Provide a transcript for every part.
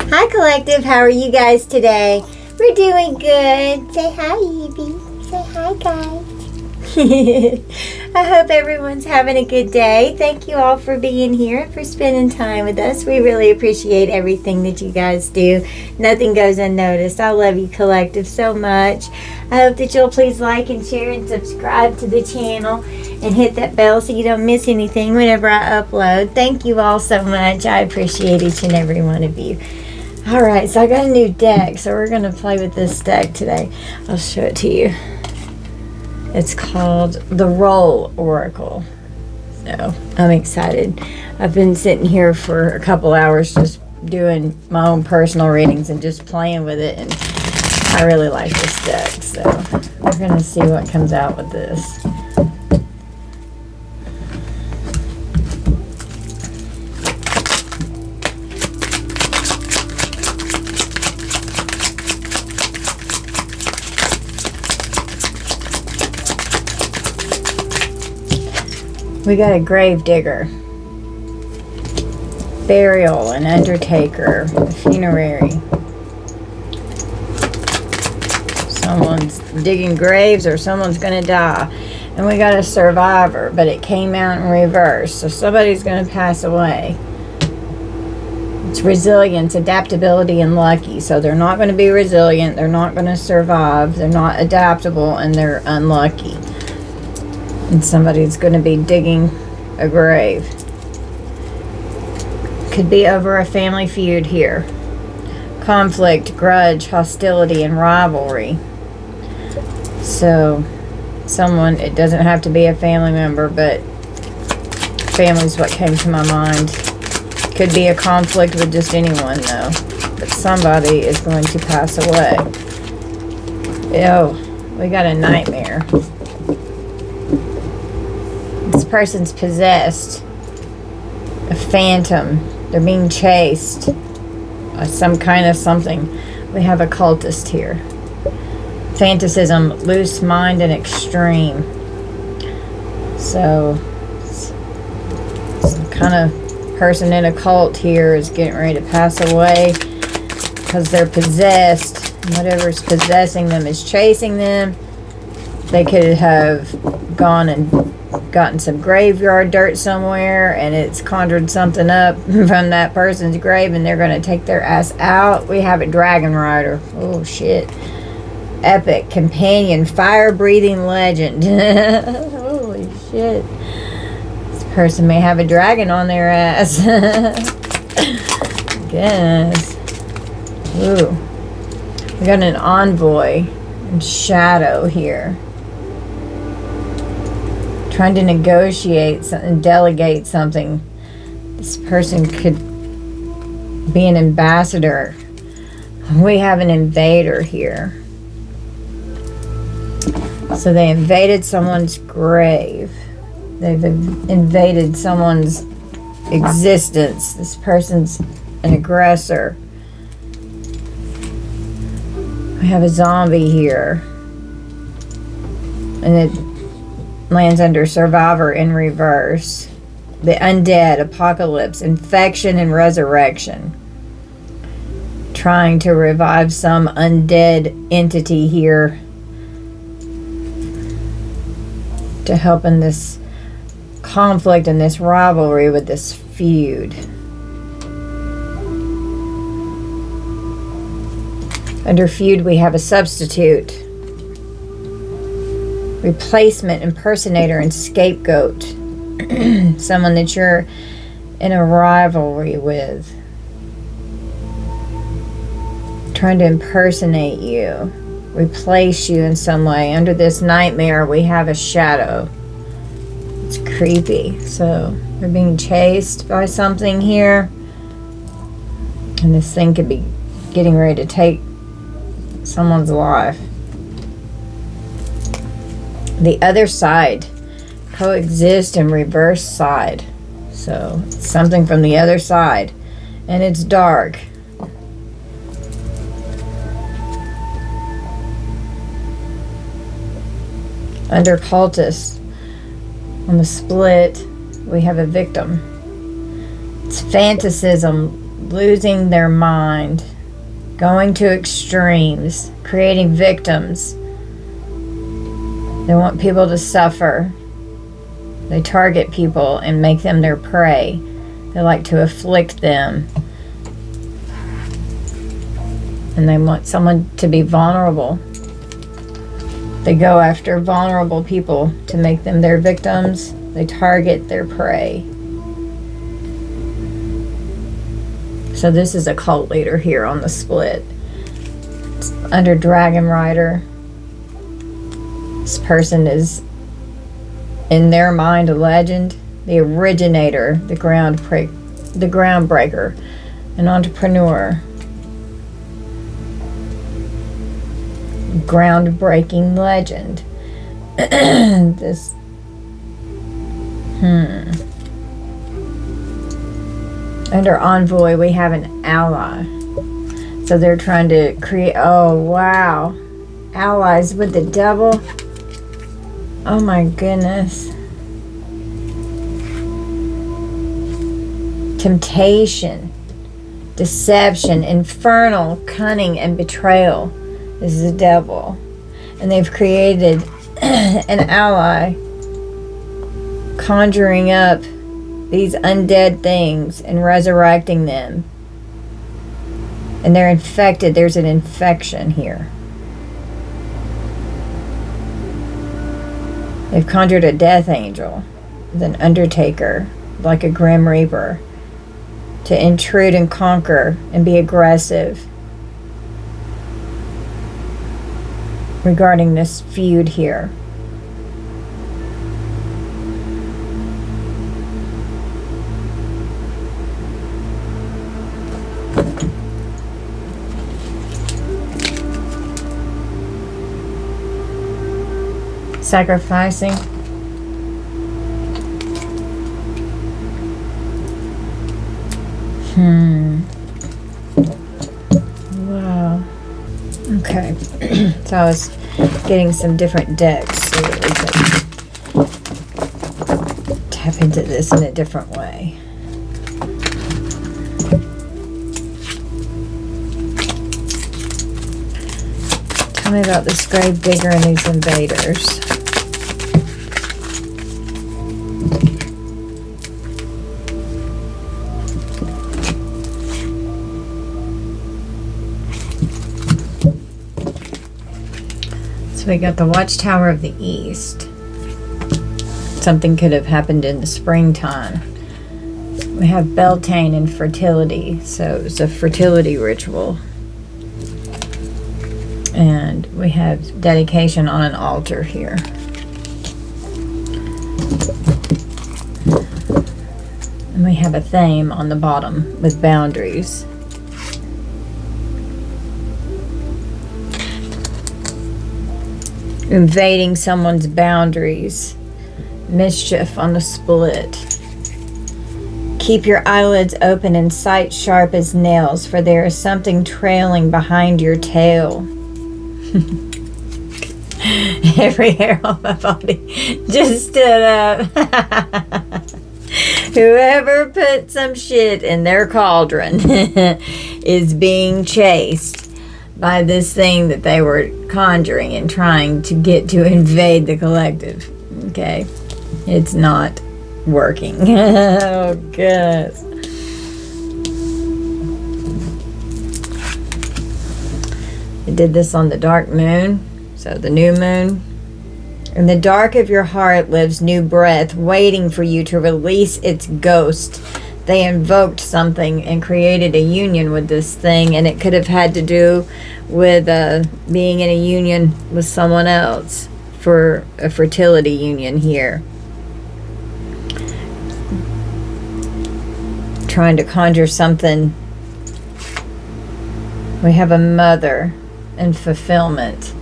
Hi, Collective. How are you guys today? We're doing good. Say hi, Evie. Say hi, guys. I hope everyone's having a good day. Thank you all for being here and for spending time with us. We really appreciate everything that you guys do. Nothing goes unnoticed. I love you, Collective, so much. I hope that you'll please like and share and subscribe to the channel and hit that bell so you don't miss anything whenever I upload. Thank you all so much. I appreciate each and every one of you. All right, so I got a new deck, so we're going to play with this deck today. I'll show it to you. It's called the Roll Oracle. So I'm excited. I've been sitting here for a couple hours just doing my own personal readings and just playing with it, and I really like this deck. So we're going to see what comes out with this. We got a Gravedigger, Burial, an Undertaker, a Funerary. Someone's digging graves or someone's going to die. And we got a Survivor, but it came out in reverse. So somebody's going to pass away. It's resilience, adaptability, and lucky. So they're not going to be resilient. They're not going to survive. They're not adaptable, and they're unlucky. And somebody's going to be digging a grave. Could be over a family feud here. Conflict, grudge, hostility, and rivalry. So, someone, it doesn't have to be a family member, but family's what came to my mind. Could be a conflict with just anyone, though. But somebody is going to pass away. Oh, we got a nightmare. This person's possessed. A phantom. They're being chased. Some kind of something. We have a cultist here. Fantasism, loose mind, and extreme. So, some kind of person in a cult here is getting ready to pass away because they're possessed. Whatever's possessing them is chasing them. They could have gone and gotten some graveyard dirt somewhere and it's conjured something up from that person's grave and they're going to take their ass out. We have a dragon rider. Oh shit. Epic companion, fire breathing legend. Holy shit. This person may have a dragon on their ass. Goodness. Ooh. We got an envoy and shadow here. Trying to negotiate something, delegate something. This person could be an ambassador. We have an invader here. So they invaded someone's grave. They've invaded someone's existence. This person's an aggressor. We have a zombie here. And it lands under Survivor in reverse. The undead, apocalypse, infection, and resurrection. Trying to revive some undead entity here to help in this conflict and this rivalry with this feud. Under feud we have a substitute. Replacement, impersonator, and scapegoat. Someone that you're in a rivalry with. Trying to impersonate you. Replace you in some way. Under this nightmare, we have a shadow. It's creepy. So, they're being chased by something here. And this thing could be getting ready to take someone's life. The other side, coexist and reverse side. So it's something from the other side, and it's dark. Under cultists, on the split, we have a victim. It's fantasism, losing their mind, going to extremes, creating victims. They want people to suffer. They target people and make them their prey. They like to afflict them. And they want someone to be vulnerable. They go after vulnerable people to make them their victims. They target their prey. So this is a cult leader here on the split. It's under Dragon Rider. This person is, in their mind, a legend, the originator, the groundbreaker, an entrepreneur. Groundbreaking legend. This under envoy we have an ally. So they're trying to create, oh wow, allies with the devil. Oh my goodness. Temptation, deception, infernal cunning and betrayal is the devil. And they've created an ally, conjuring up these undead things and resurrecting them. And they're infected. There's an infection here. They've conjured a death angel, an undertaker, like a grim reaper, to intrude and conquer and be aggressive regarding this feud here. Sacrificing. Wow. Okay. So I was getting some different decks so that we can tap into this in a different way. Tell me about this Gravedigger and these invaders. So we got the Watchtower of the East. Something could have happened in the springtime. We have Beltane and Fertility. So it's a fertility ritual. And we have dedication on an altar here. And we have a theme on the bottom with boundaries. Invading someone's boundaries. Mischief on the split. Keep your eyelids open and sight sharp as nails, for there is something trailing behind your tail. Every hair on my body just stood up. Whoever put some shit in their cauldron is being chased by this thing that they were conjuring and trying to get to invade the collective. Okay, it's not working. Oh goodness. I did this on the dark moon, so the new moon. In the dark of your heart lives new breath, waiting for you to release its ghost. They invoked something and created a union with this thing, and it could have had to do with being in a union with someone else for a fertility union here. Trying to conjure something. We have a mother and fulfillment.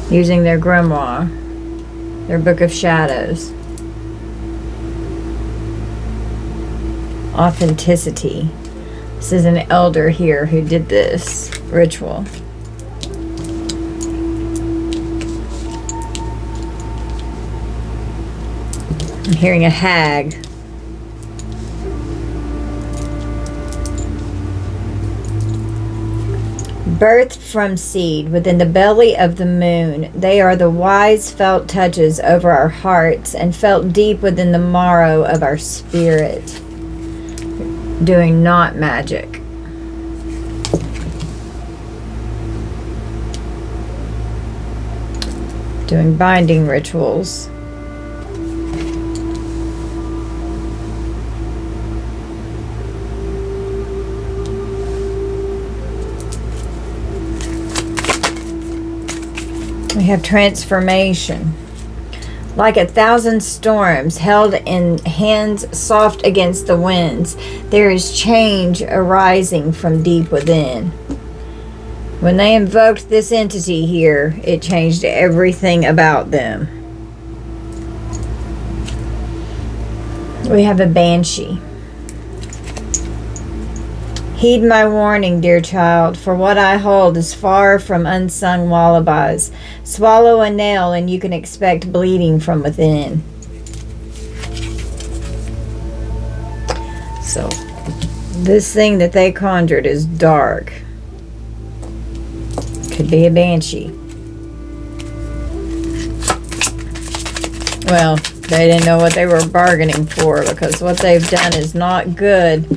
Using their grimoire, their book of shadows. Authenticity. This is an elder here who did this ritual. I'm hearing a hag. Birthed from seed within the belly of the moon, they are the wise felt touches over our hearts and felt deep within the marrow of our spirit. Doing not magic. Doing binding rituals. We have transformation. Like 1,000 storms held in hands soft against the winds, there is change arising from deep within. When they invoked this entity here, it changed everything about them. We have a banshee. Heed my warning, dear child, for what I hold is far from unsung lullabies. Swallow a nail and you can expect bleeding from within. So, this thing that they conjured is dark. Could be a banshee. Well, they didn't know what they were bargaining for, because what they've done is not good.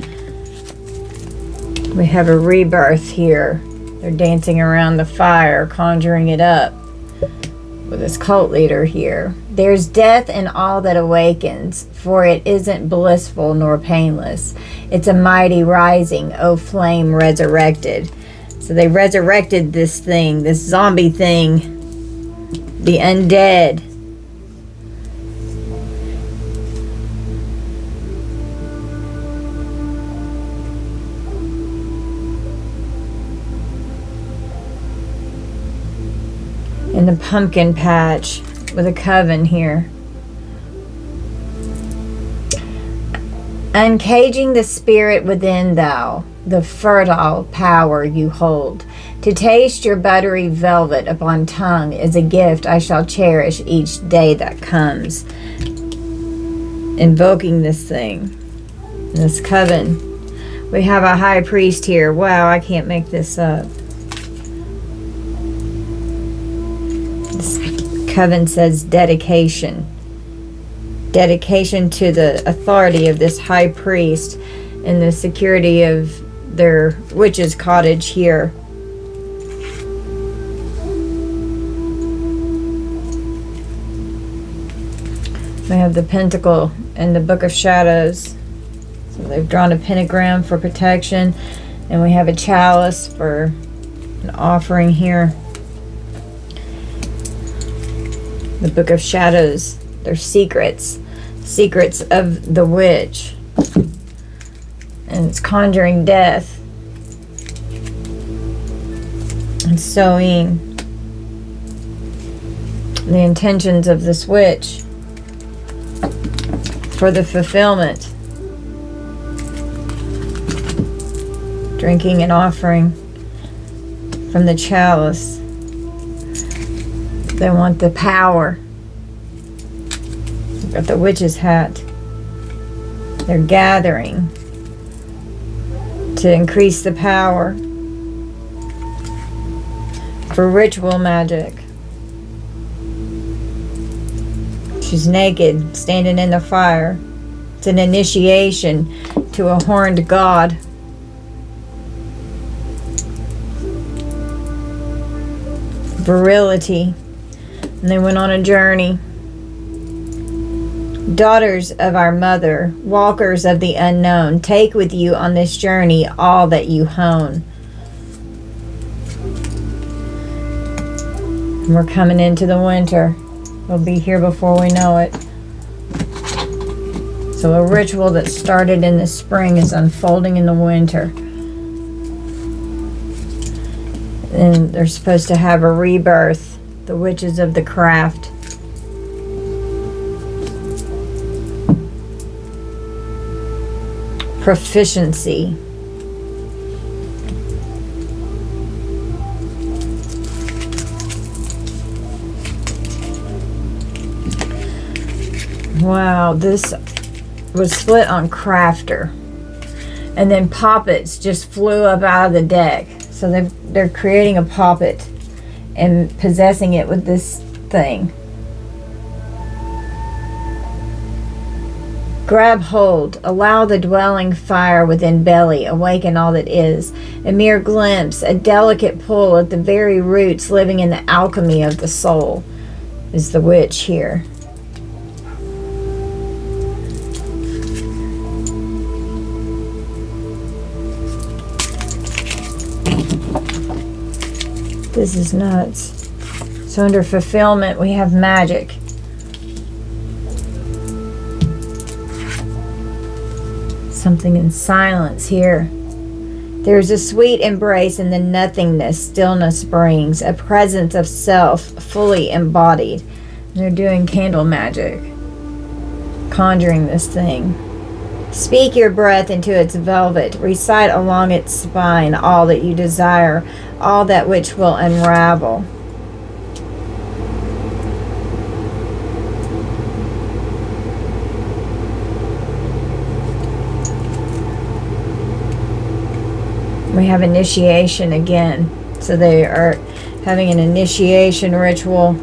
We have a rebirth here. They're dancing around the fire, conjuring it up with this cult leader here. There's death in all that awakens, for it isn't blissful nor painless. It's a mighty rising, O flame resurrected. So they resurrected this thing, this zombie thing, the undead. In the pumpkin patch with a coven here. Uncaging the spirit within thou, the fertile power you hold. To taste your buttery velvet upon tongue is a gift I shall cherish each day that comes. Invoking this thing, this coven. We have a high priest here. Wow, I can't make this up. Coven says dedication. Dedication to the authority of this high priest and the security of their witch's cottage here. We have the pentacle and the book of shadows. So they've drawn a pentagram for protection, and we have a chalice for an offering here. The book of shadows, they're secrets of the witch, and it's conjuring death and sowing the intentions of this witch for the fulfillment. Drinking and offering from the chalice. They want the power. They've got the witch's hat. They're gathering to increase the power for ritual magic. She's naked, standing in the fire. It's an initiation to a horned god. Virility. And they went on a journey. Daughters of our mother, walkers of the unknown, take with you on this journey all that you hone. And we're coming into the winter. We'll be here before we know it. So a ritual that started in the spring is unfolding in the winter. And they're supposed to have a rebirth. The witches of the craft. Proficiency. Wow, this was split on Crafter. And then Poppets just flew up out of the deck. So they're creating a Poppet and possessing it with this thing. Grab hold, allow the dwelling fire within belly, awaken all that is. A mere glimpse, a delicate pull at the very roots living in the alchemy of the soul is the witch here. This is nuts. So under fulfillment, we have magic. Something in silence here. There's a sweet embrace in the nothingness stillness brings, a presence of self fully embodied. And they're doing candle magic, conjuring this thing. Speak your breath into its velvet, recite along its spine all that you desire, all that which will unravel. We have initiation again. So they are having an initiation ritual.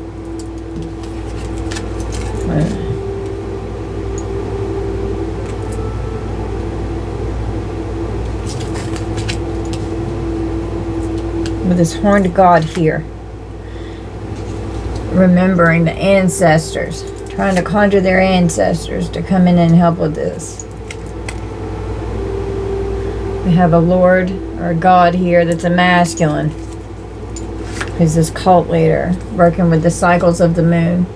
With this horned god here. Remembering the ancestors. Trying to conjure their ancestors to come in and help with this. We have a lord or a god here that's a masculine. Who's this cult leader working with the cycles of the moon.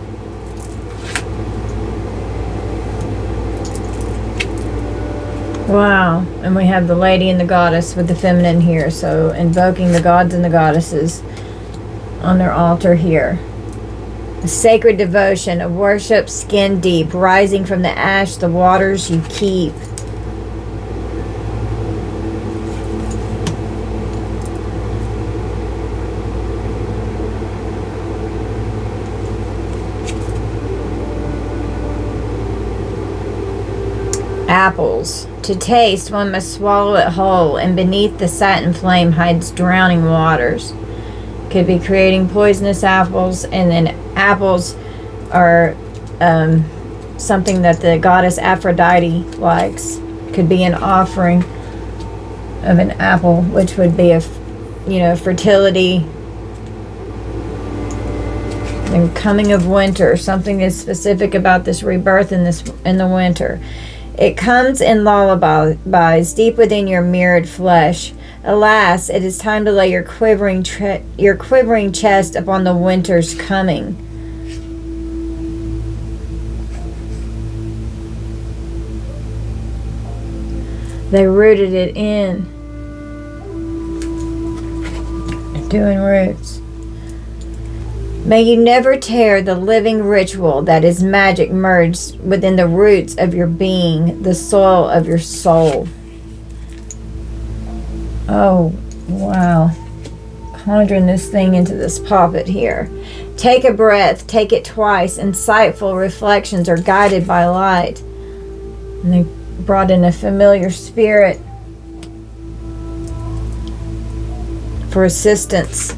Wow. And we have the lady and the goddess with the feminine here. So invoking the gods and the goddesses on their altar here. A sacred devotion, a worship skin deep, rising from the ash, the waters you keep. Apples. To taste, one must swallow it whole, and beneath the satin flame hides drowning waters. Could be creating poisonous apples, and then apples are something that the goddess Aphrodite likes. Could be an offering of an apple, which would be fertility. And coming of winter, something is specific about this rebirth in the winter. It comes in lullabies deep within your mirrored flesh. Alas, it is time to lay your quivering chest upon the winter's coming. They rooted it in. Doing roots. May you never tear the living ritual that is magic merged within the roots of your being, the soil of your soul. Oh, wow. Conjuring this thing into this poppet here. Take a breath, take it twice. Insightful reflections are guided by light. And they brought in a familiar spirit for assistance.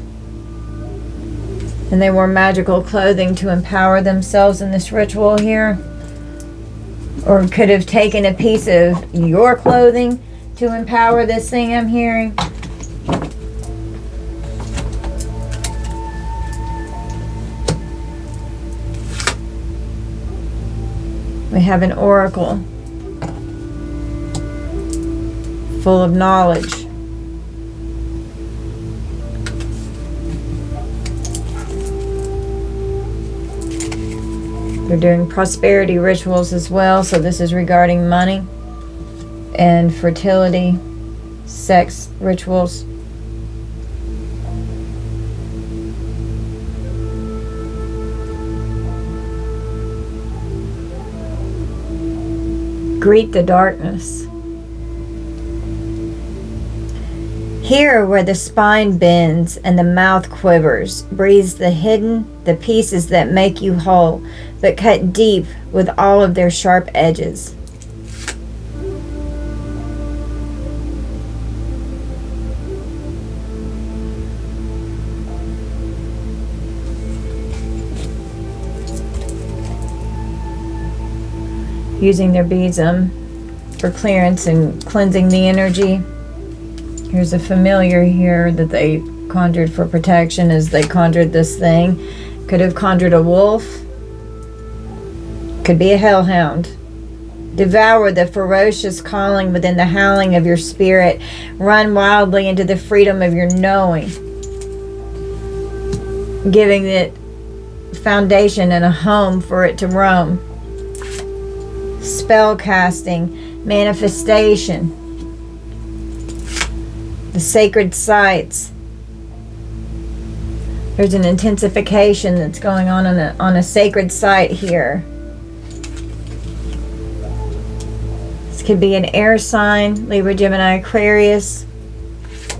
And they wore magical clothing to empower themselves in this ritual here. Or could have taken a piece of your clothing to empower this thing I'm hearing. We have an oracle full of knowledge. They're doing prosperity rituals as well, so this is regarding money and fertility, sex rituals. Greet the darkness. Here where the spine bends and the mouth quivers, breathes the hidden, the pieces that make you whole, but cut deep with all of their sharp edges. Using their beads for clearance and cleansing the energy. Here's a familiar here that they conjured for protection as they conjured this thing. Could have conjured a wolf. Could be a hellhound. Devour the ferocious calling within the howling of your spirit. Run wildly into the freedom of your knowing. Giving it foundation and a home for it to roam. Spell casting, manifestation, the sacred sites. There's an intensification that's going on a sacred site here. This could be an air sign, Libra, Gemini, Aquarius.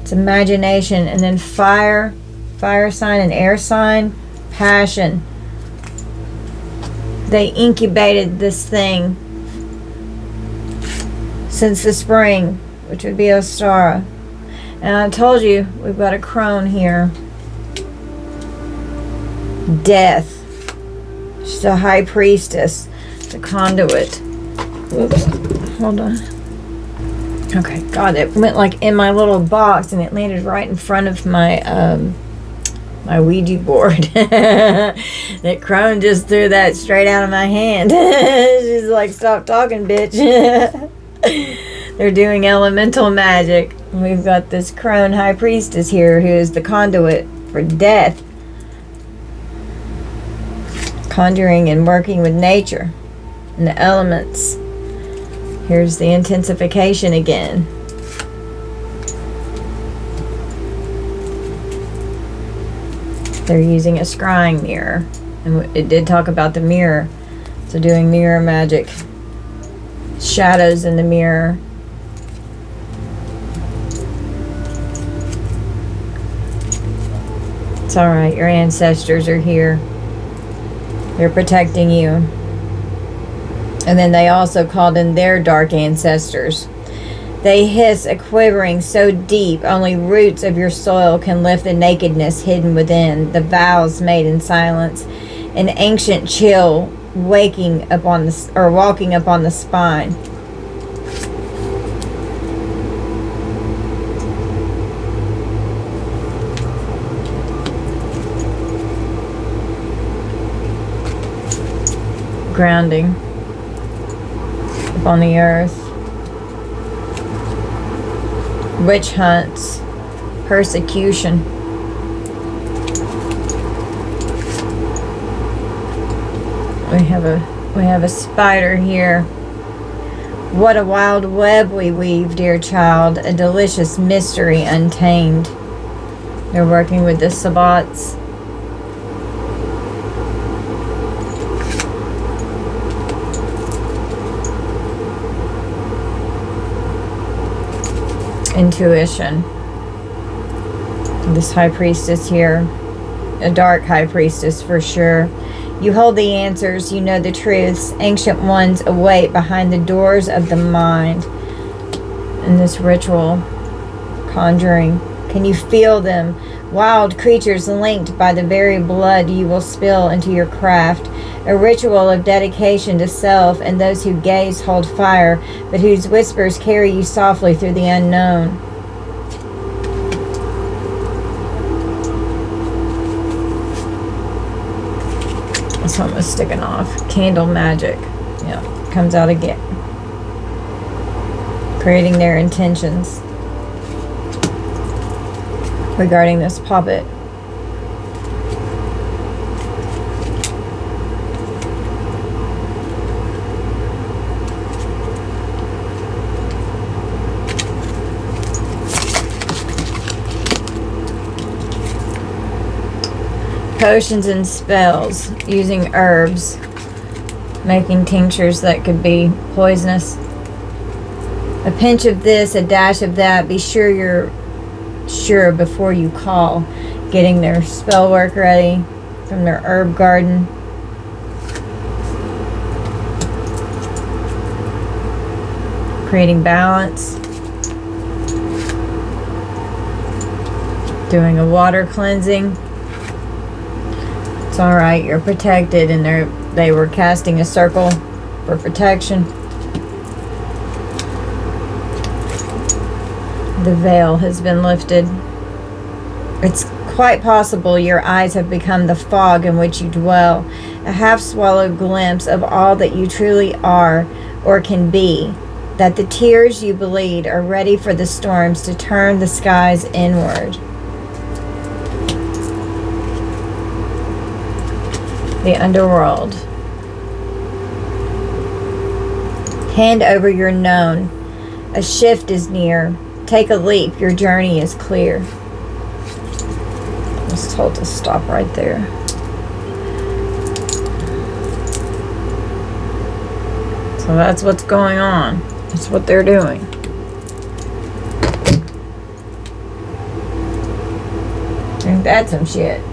It's imagination, and then fire sign and air sign, passion. They incubated this thing since the spring, which would be Ostara. And I told you, we've got a crone here. Death. She's a high priestess. The conduit. Oops. Hold on. Okay, God, it went like in my little box and it landed right in front of my my Ouija board. That crone just threw that straight out of my hand. She's like, stop talking, bitch. They're doing elemental magic. We've got this crone high priestess here who is the conduit for death. Conjuring and working with nature and the elements. Here's the intensification again. They're using a scrying mirror. And it did talk about the mirror. So doing mirror magic. Shadows in the mirror. It's alright, your ancestors are here. They're protecting you. And then they also called in their dark ancestors. They hiss a quivering so deep, only roots of your soil can lift the nakedness hidden within, the vows made in silence, an ancient chill walking up on the spine. Grounding upon the earth. Witch hunts, persecution. We have a spider here. What a wild web we weave, dear child, a delicious mystery untamed. They're working with the sabbats. Intuition. This high priestess here, a dark high priestess for sure. You hold the answers, you know the truths. Ancient ones await behind the doors of the mind. In this ritual, conjuring, can you feel them? Wild creatures linked by the very blood you will spill into your craft. A ritual of dedication to self, and those who gaze hold fire, but whose whispers carry you softly through the unknown. This one was sticking off. Candle magic. Yeah, comes out again. Creating their intentions regarding this Poppet. Potions and spells, using herbs, making tinctures that could be poisonous. A pinch of this, a dash of that. Be sure you're sure before you call. Getting their spell work ready from their herb garden. creating balance, doing a water cleansing. It's all right, you're protected, and they were casting a circle for protection. The veil has been lifted. It's quite possible your eyes have become the fog in which you dwell, a half-swallowed glimpse of all that you truly are or can be, that the tears you bleed are ready for the storms to turn the skies inward. The underworld. Hand over your known. A shift is near. Take a leap. Your journey is clear. I was told to stop right there. So that's what's going on. That's what they're doing. Ain't that some shit?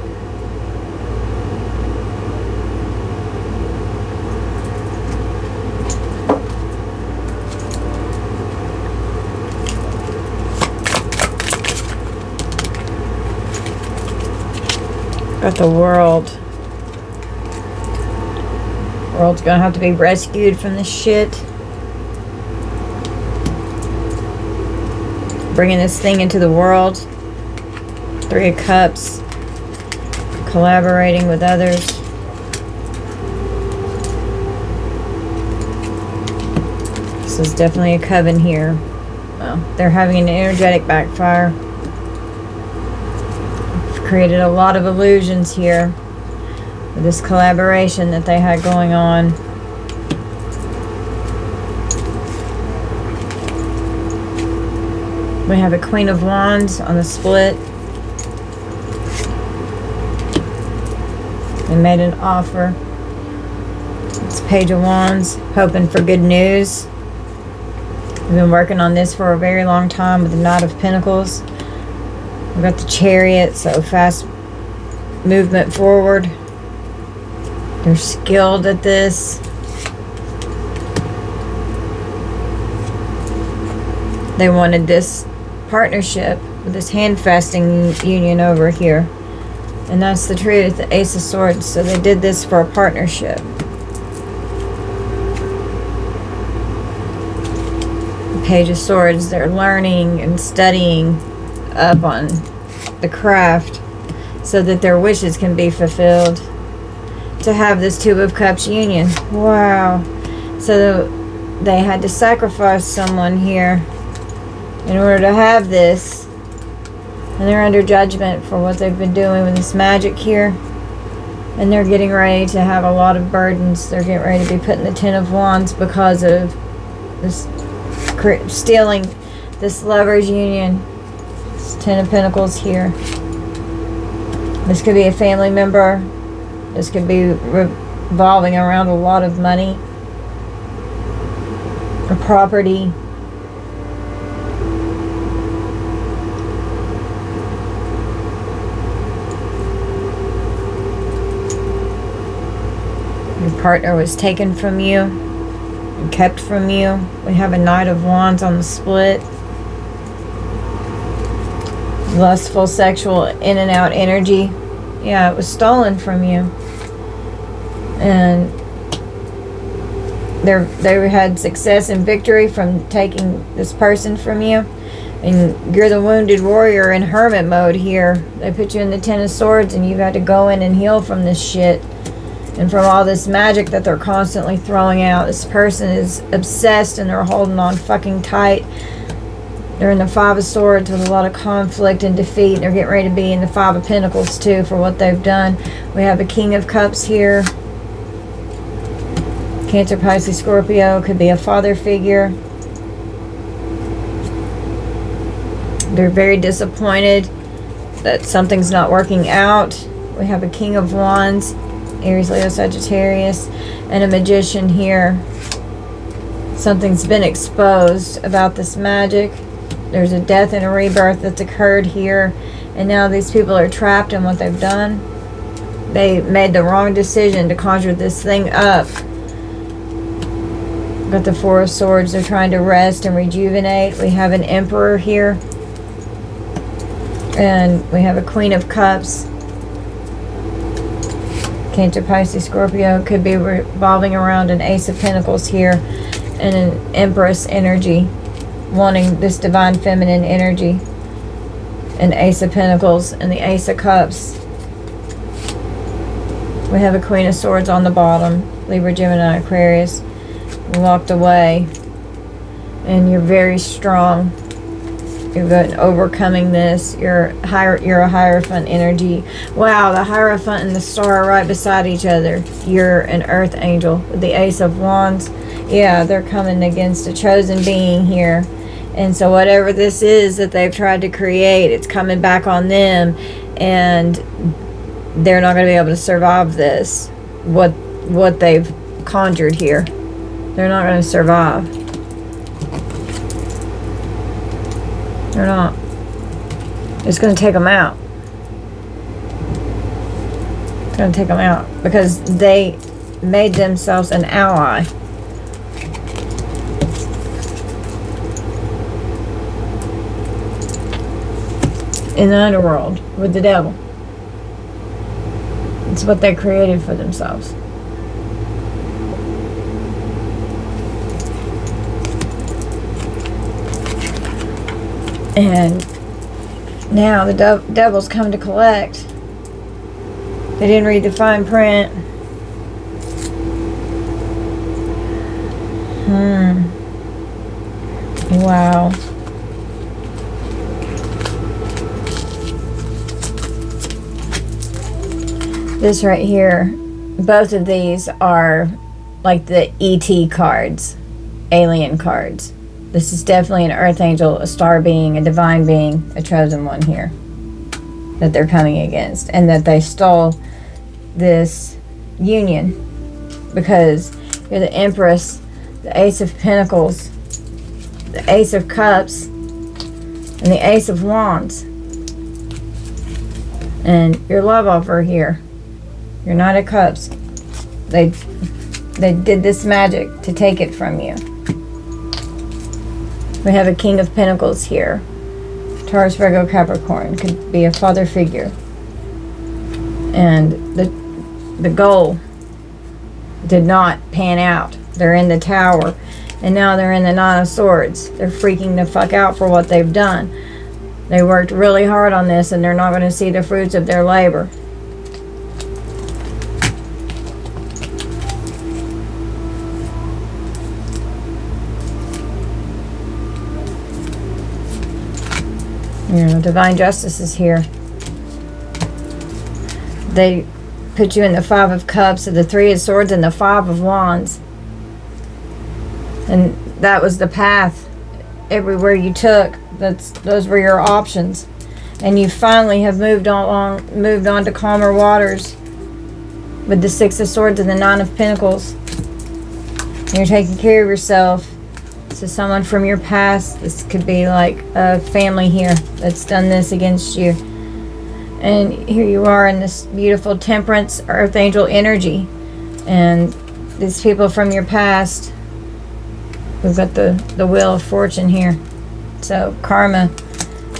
Got the world. World's gonna have to be rescued from this shit. Bringing this thing into the world. 3 of Cups. Collaborating with others. This is definitely a coven here. Well, they're having an energetic backfire. Created a lot of illusions here with this collaboration that they had going on. We have a Queen of Wands on the split. They made an offer. It's Page of Wands, hoping for good news. We've been working on this for a very long time with the Knight of Pentacles. We've got the Chariot, so fast movement forward. They're skilled at this. They wanted this partnership with this hand-fasting union over here. And that's the truth, the Ace of Swords. So they did this for a partnership. The Page of Swords, they're learning and studying up on the craft so that their wishes can be fulfilled. To have this Two of Cups union. Wow. So they had to sacrifice someone here in order to have this. And they're under judgment for what they've been doing with this magic here. And they're getting ready to have a lot of burdens. They're getting ready to be put in the Ten of Wands because of this stealing this Lover's union. This Ten of Pentacles here. This could be a family member. This could be revolving around a lot of money or property. Your partner was taken from you and kept from you. We have a Knight of Wands on the split. Lustful, sexual, in and out energy. Yeah, it was stolen from you. And they had success and victory from taking this person from you. And you're the wounded warrior in hermit mode here. They put you in the Ten of Swords and you've had to go in and heal from this shit. And from all this magic that they're constantly throwing out. This person is obsessed and they're holding on fucking tight. They're in the Five of Swords with a lot of conflict and defeat. And they're getting ready to be in the Five of Pentacles too for what they've done. We have a King of Cups here. Cancer, Pisces, Scorpio. Could be a father figure. They're very disappointed that something's not working out. We have a King of Wands. Aries, Leo, Sagittarius. And a Magician here. Something's been exposed about this magic. There's a death and a rebirth that's occurred here. And now these people are trapped in what they've done. They made the wrong decision to conjure this thing up. Got the Four of Swords. They're trying to rest and rejuvenate. We have an Emperor here. And we have a Queen of Cups. Cancer, Pisces, Scorpio. Could be revolving around an Ace of Pentacles here. And an Empress energy. Wanting this divine feminine energy. An Ace of Pentacles and the Ace of Cups. We have a Queen of Swords on the bottom. Libra, Gemini, Aquarius. You walked away. And you're very strong. You're good at overcoming this. You're a Hierophant energy. Wow, the Hierophant and the star are right beside each other. You're an Earth Angel with the Ace of Wands. Yeah, they're coming against a chosen being here. And so whatever this is that they've tried to create, it's coming back on them. And they're not going to be able to survive this. What they've conjured here. They're not going to survive. They're not. It's going to take them out. It's going to take them out. Because they made themselves an ally. In the underworld with the devil. It's what they created for themselves. And now the devil's come to collect. They didn't read the fine print. Wow. This right here, both of these are like the ET cards, alien cards. This is definitely an Earth Angel, a star being, a divine being, a chosen one here that they're coming against. And that they stole this union because you're the Empress, the Ace of Pentacles, the Ace of Cups, and the Ace of Wands. And your love offer here. Your Knight of Cups. They did this magic to take it from you. We have a King of Pentacles here. Taurus, Virgo, Capricorn. Could be a father figure. And the goal did not pan out. They're in the Tower. And now they're in the Nine of Swords. They're freaking the fuck out for what they've done. They worked really hard on this and they're not going to see the fruits of their labor. You know, divine justice is here. They put you in the Five of Cups, the Three of Swords, and the Five of Wands. And that was the path. Everywhere you took, those were your options. And you finally have moved on to calmer waters with the Six of Swords and the Nine of Pentacles. And you're taking care of yourself. So someone from your past, this could be like a family here that's done this against you. And here you are in this beautiful Temperance Earth Angel energy. And these people from your past, we've got the Wheel of Fortune here. So karma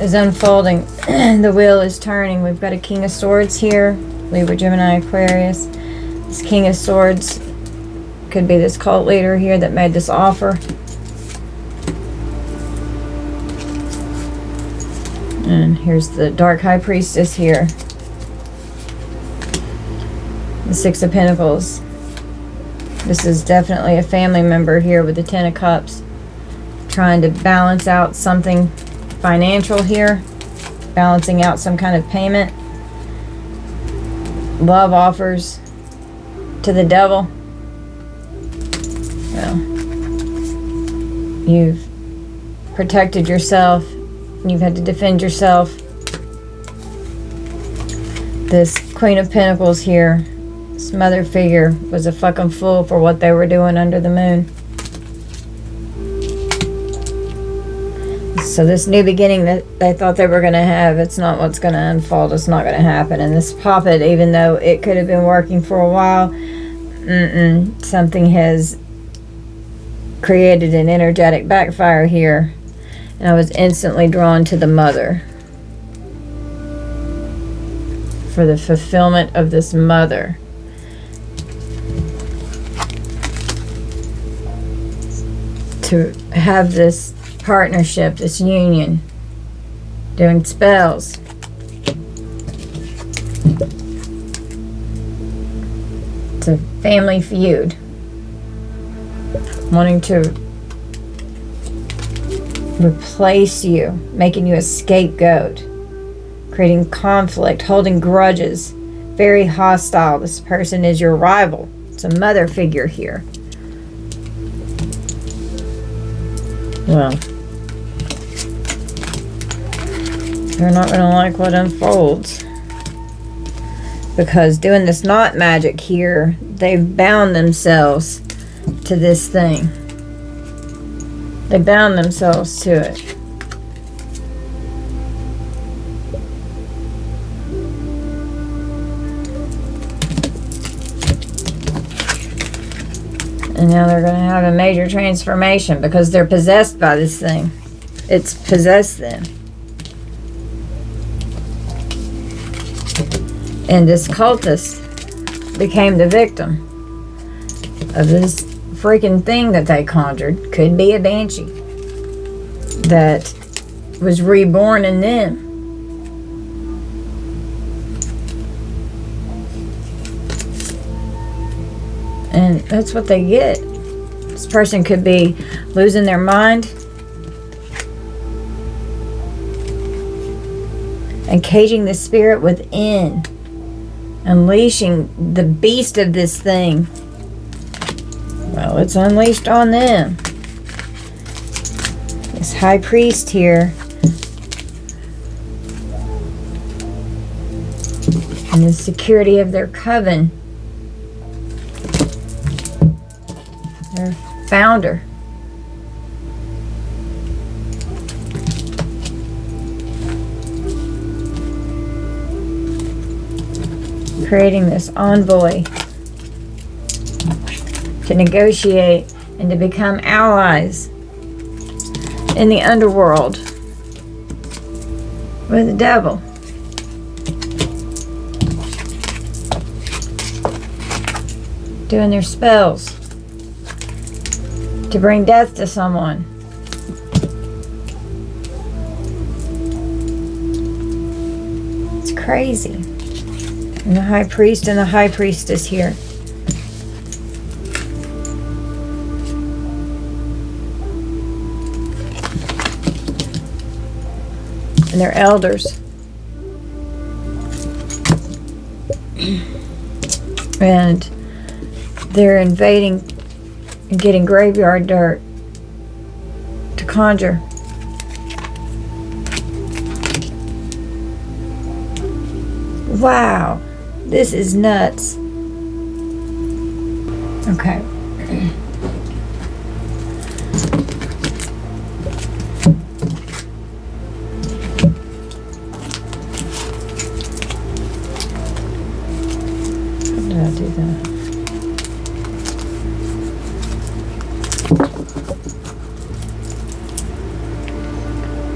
is unfolding. The wheel is turning. We've got a King of Swords here. Libra, Gemini, Aquarius. This King of Swords could be this cult leader here that made this offer. And here's the Dark High Priestess here. The Six of Pentacles. This is definitely a family member here with the Ten of Cups. Trying to balance out something financial here. Balancing out some kind of payment. Love offers to the devil. Well, you've protected yourself. You've had to defend yourself. This Queen of Pentacles here, this mother figure, was a fucking fool for what they were doing under the moon. So this new beginning that they thought they were going to have, it's not what's going to unfold. It's not going to happen. And this Poppet, even though it could have been working for a while, something has created an energetic backfire here. And I was instantly drawn to the mother. For the fulfillment of this mother. To have this partnership, this union. Doing spells. It's a family feud. Wanting to replace you, making you a scapegoat, creating conflict, holding grudges, very hostile. This person is your rival. It's a mother figure here. Well, they're not going to like what unfolds. Because doing this knot magic here, they've bound themselves to this thing. They bound themselves to it. And now they're going to have a major transformation because they're possessed by this thing. It's possessed them. And this cultist became the victim of this freaking thing that they conjured. Could be a banshee that was reborn in them. And that's what they get. This person could be losing their mind and caging the spirit within, unleashing the beast of this thing. Well, it's unleashed on them. This high priest here, and the security of their coven, their founder. Creating this envoy to negotiate and to become allies in the underworld with the devil. Doing their spells to bring death to someone. It's crazy. And the high priest and the high priestess here. And their elders. And they're invading and getting graveyard dirt to conjure. Wow, this is nuts. Okay. How did I do that?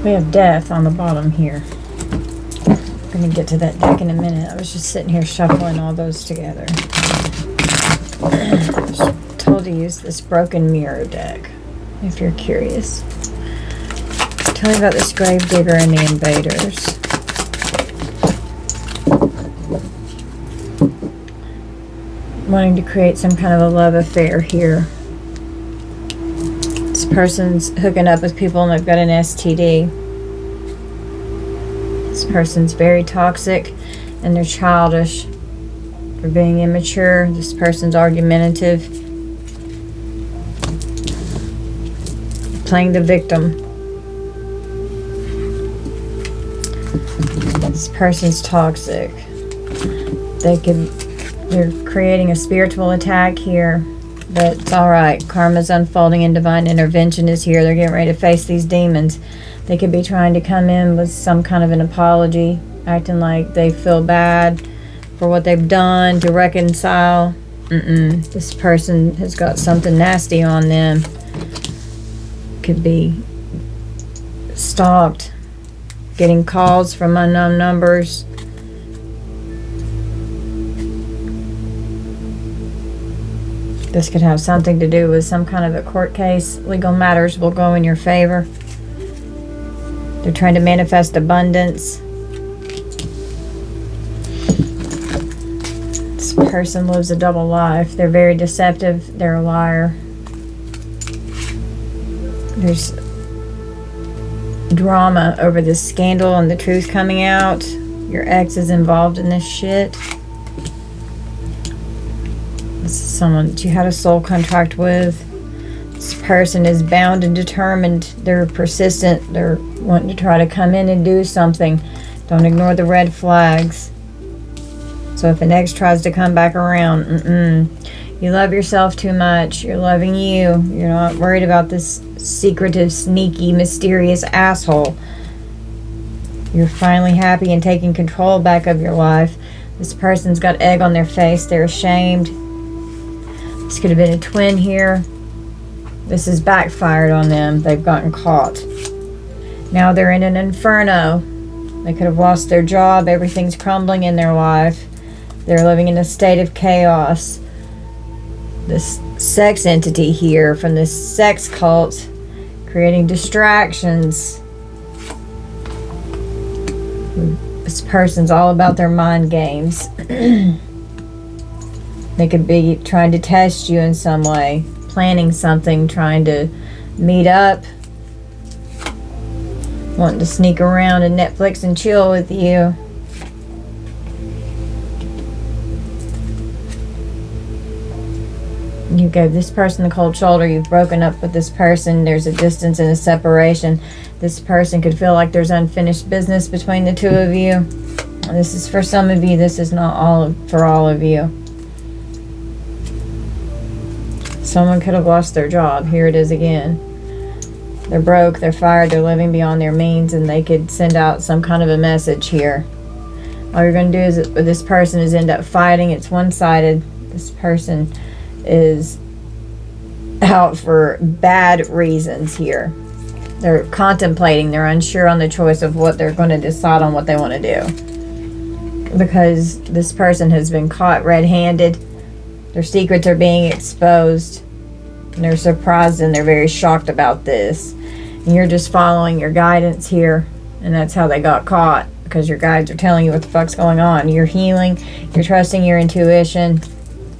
We have death on the bottom here. I'm going to get to that deck in a minute. I was just sitting here shuffling all those together. I was told to use this broken mirror deck, if you're curious. Tell me about this Gravedigger and the invaders. Wanting to create some kind of a love affair here. This person's hooking up with people and they've got an STD. This person's very toxic and they're childish. They're being immature. This person's argumentative. Playing the victim. This person's toxic. They're creating a spiritual attack here. But it's alright. Karma's unfolding and divine intervention is here. They're getting ready to face these demons. They could be trying to come in with some kind of an apology, acting like they feel bad for what they've done, to reconcile. This person has got something nasty on them. could be stalked, getting calls from unknown numbers. This could have something to do with some kind of a court case. Legal matters will go in your favor. They're trying to manifest abundance. This person lives a double life. They're very deceptive. They're a liar. There's drama over this scandal and the truth coming out. Your ex is involved in this shit. This is someone that you had a soul contract with. This person is bound and determined. They're persistent. They're wanting to try to come in and do something. Don't ignore the red flags. So if an ex tries to come back around, you love yourself too much. You're loving you. You're not worried about this secretive, sneaky, mysterious asshole. You're finally happy and taking control back of your life. This person's got egg on their face. They're ashamed. This could have been a twin here. This has backfired on them. They've gotten caught. Now they're in an inferno. They could have lost their job. Everything's crumbling in their life. They're living in a state of chaos. This sex entity here from this sex cult, creating distractions. This person's all about their mind games. They could be trying to test you in some way, planning something, trying to meet up, wanting to sneak around and Netflix and chill with you. You gave this person the cold shoulder. You've broken up with this person. There's a distance and a separation. This person could feel like there's unfinished business between the two of you. This is for some of you. This is not for all of you. Someone could have lost their job. Here it is again. They're broke, they're fired, they're living beyond their means, and they could send out some kind of a message here. All you're going to do is, with this person, is end up fighting. It's one-sided. This person is out for bad reasons here. They're contemplating. They're unsure on the choice of what they're going to decide on what they want to do. Because this person has been caught red-handed. Their secrets are being exposed. And they're surprised and they're very shocked about this. And you're just following your guidance here. And that's how they got caught. Because your guides are telling you what the fuck's going on. You're healing. You're trusting your intuition.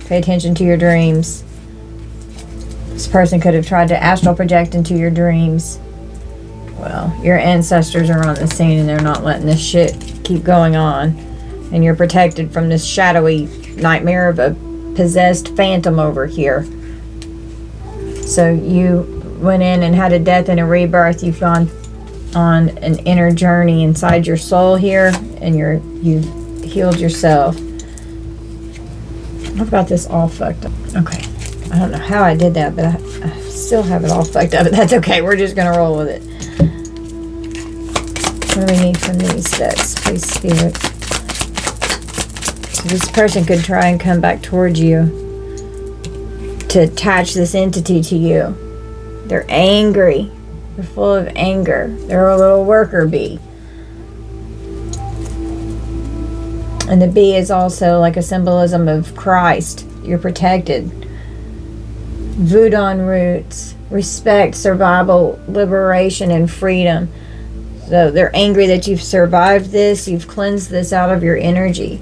Pay attention to your dreams. This person could have tried to astral project into your dreams. Well, your ancestors are on the scene and they're not letting this shit keep going on. And you're protected from this shadowy nightmare of a possessed phantom over here. So you went in and had a death and a rebirth. You've gone on an inner journey inside your soul here, and you've healed yourself. I've got this all fucked up. Okay, I don't know how I did that, but I still have it all fucked up, but that's okay. We're just gonna roll with it. What do we need from these decks, please, Spirit? So this person could try and come back towards you to attach this entity to you. They're angry. They're full of anger. They're a little worker bee. And the bee is also like a symbolism of Christ. You're protected. Voodoo roots, respect, survival, liberation, and freedom. So they're angry that you've survived this. You've cleansed this out of your energy.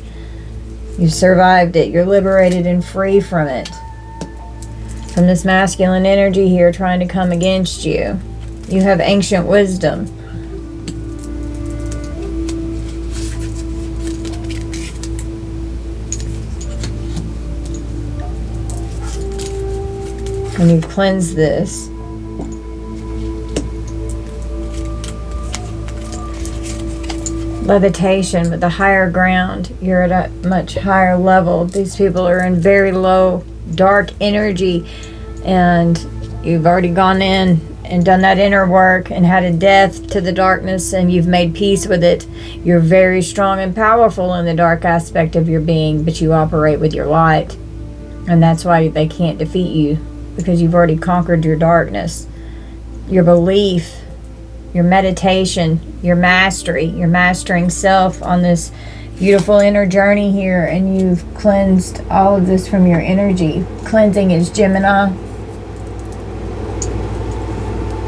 You've survived it. You're liberated and free from it. From this masculine energy here trying to come against you. You have ancient wisdom. And you've cleansed this. Levitation with the higher ground. You're at a much higher level. These people are in very low, dark energy, and you've already gone in and done that inner work and had a death to the darkness, and you've made peace with it. You're very strong and powerful in the dark aspect of your being, but you operate with your light, and that's why they can't defeat you, because you've already conquered your darkness. your belief, your meditation, your mastery, your mastering self on this beautiful inner journey here, and you've cleansed all of this from your energy. Cleansing is Gemini.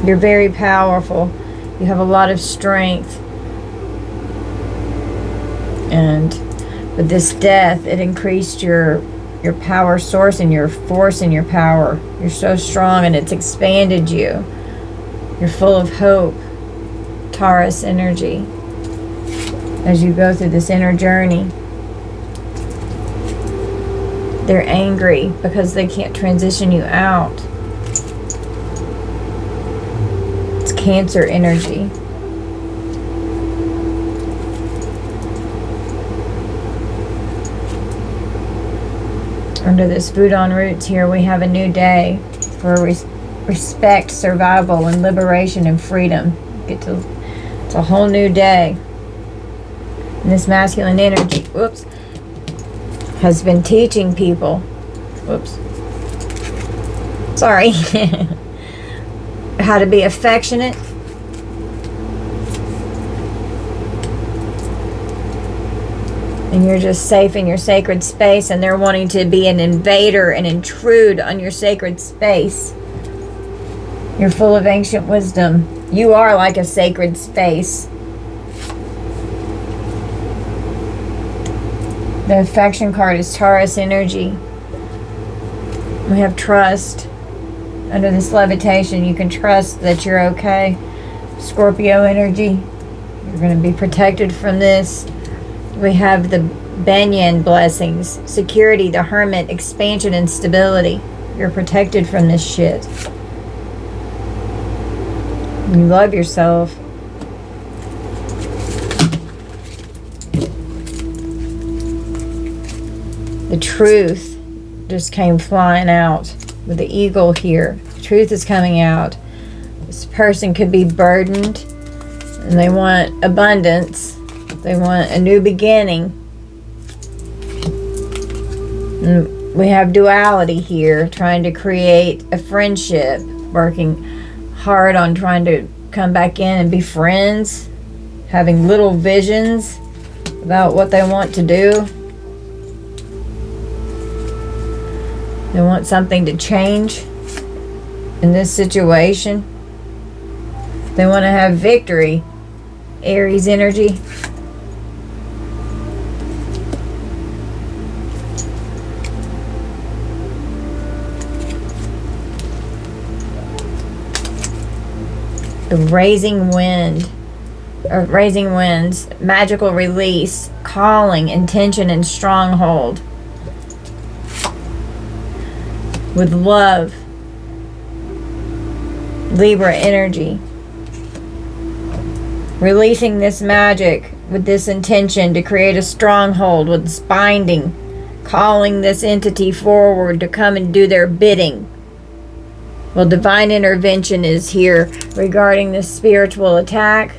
You're very powerful. You have a lot of strength. And with this death, it increased your power source and your force and your power. You're so strong, and it's expanded you. You're full of hope. Taurus energy. As you go through this inner journey, they're angry because they can't transition you out. It's Cancer energy. Under this Voodoo roots here, we have a new day for respect, survival, and liberation and freedom. It's a whole new day. And this masculine energy, has been teaching people, how to be affectionate, and you're just safe in your sacred space, and they're wanting to be an invader and intrude on your sacred space. You're full of ancient wisdom. You are like a sacred space. The affection card is Taurus energy. We have trust. Under this levitation, you can trust that you're okay. Scorpio energy. You're going to be protected from this. We have the Banyan blessings. Security, the Hermit, expansion, and stability. You're protected from this shit. You love yourself. The truth just came flying out with the eagle here. The truth is coming out. This person could be burdened, and they want abundance. They want a new beginning. And we have duality here, trying to create a friendship, working hard on trying to come back in and be friends, having little visions about what they want to do. They want something to change in this situation. They want to have victory. Aries energy. The raising wind. Raising winds. Magical release. Calling, intention, and stronghold. With love. Libra energy. Releasing this magic with this intention to create a stronghold with this binding. Calling this entity forward to come and do their bidding. Well, divine intervention is here regarding this spiritual attack.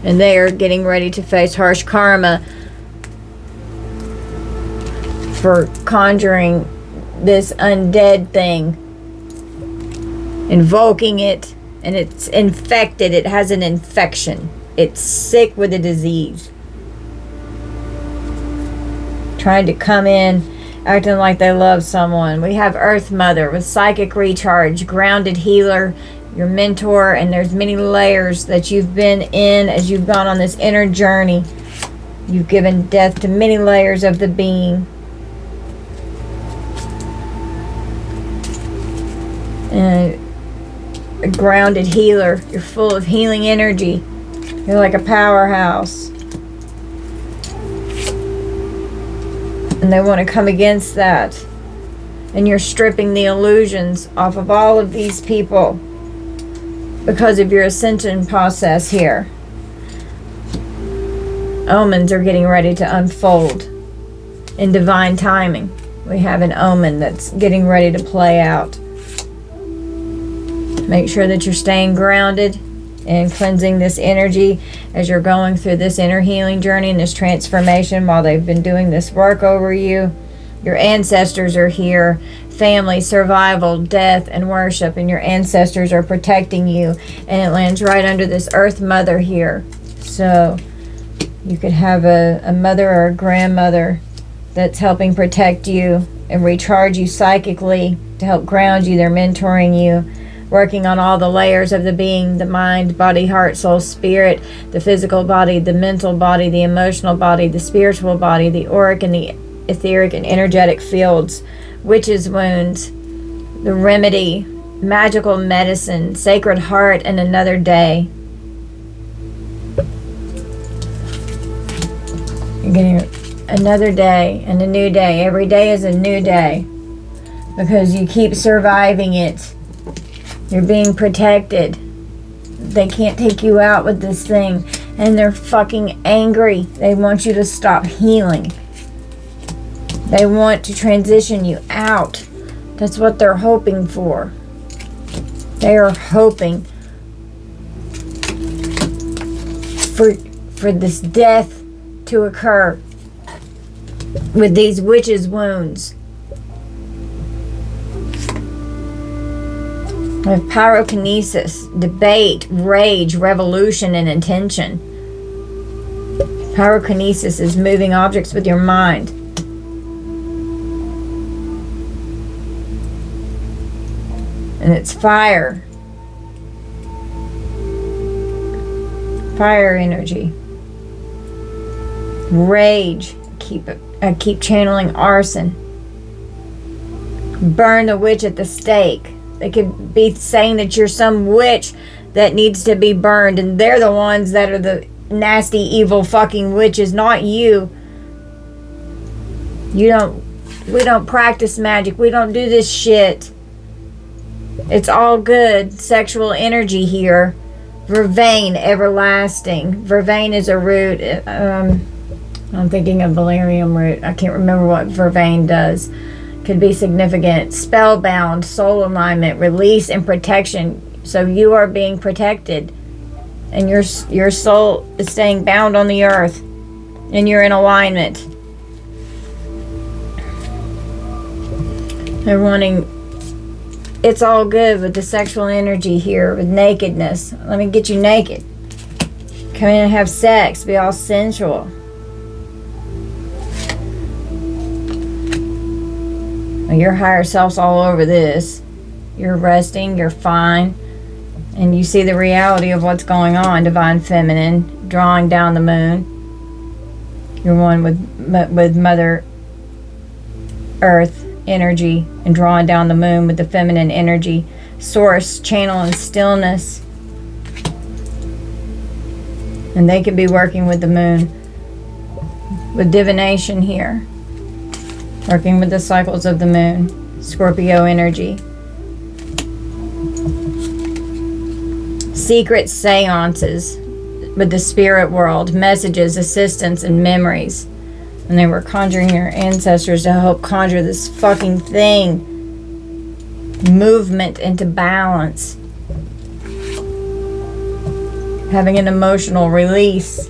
And they are getting ready to face harsh karma for conjuring this undead thing, invoking it, and it's infected. It has an infection. It's sick with a disease. Trying to come in, acting like they love someone. We have Earth Mother with psychic recharge, grounded healer, your mentor, and there's many layers that you've been in as you've gone on this inner journey. You've given death to many layers of the being. And a grounded healer. You're full of healing energy. You're like a powerhouse. And they want to come against that. And you're stripping the illusions off of all of these people because of your ascension process here. Omens are getting ready to unfold in divine timing. We have an omen that's getting ready to play out. Make sure that you're staying grounded and cleansing this energy as you're going through this inner healing journey and this transformation while they've been doing this work over you. Your ancestors are here. family, survival, death, and worship, and your ancestors are protecting you, and it lands right under this earth mother here. So you could have a mother or a grandmother that's helping protect you and recharge you psychically to help ground you. They're mentoring you, working on all the layers of the being, the mind, body, heart, soul, spirit, the physical body, the mental body, the emotional body, the spiritual body, the auric and the etheric and energetic fields, witches' wounds, the remedy, magical medicine, sacred heart, and another day. You're getting another day and a new day. Every day is a new day because you keep surviving it. You're being protected. They can't take you out with this thing, and they're fucking angry. They want you to stop healing. They want to transition you out. That's what they're hoping for. They are hoping for this death to occur with these witches' wounds. With pyrokinesis, debate, rage, revolution, and intention. Pyrokinesis is moving objects with your mind. And it's fire. Fire energy. Rage. I keep channeling arson. Burn the witch at the stake. They could be saying that you're some witch that needs to be burned, and they're the ones that are the nasty, evil fucking witches, not you. We don't practice magic. We don't do this shit. It's all good. Sexual energy here. Vervain, everlasting. Vervain is a root. I'm thinking of valerian root. I can't remember what vervain does. Could be significant. Spellbound, soul alignment, release, and protection. So you are being protected, and your soul is staying bound on the earth, and you're in alignment. They're wanting. It's all good with the sexual energy here, with nakedness. Let me get you naked. Come in and have sex. Be all sensual. Your higher self's all over this. You're resting. You're fine. And you see the reality of what's going on. Divine Feminine, drawing down the moon. You're one with Mother Earth energy and drawing down the moon with the feminine energy. Source, channel, and stillness. And they could be working with the moon. With divination here. Working with the cycles of the moon. Scorpio energy. Secret seances with the spirit world. Messages, assistance, and memories. And they were conjuring your ancestors to help conjure this fucking thing. Movement into balance. Having an emotional release.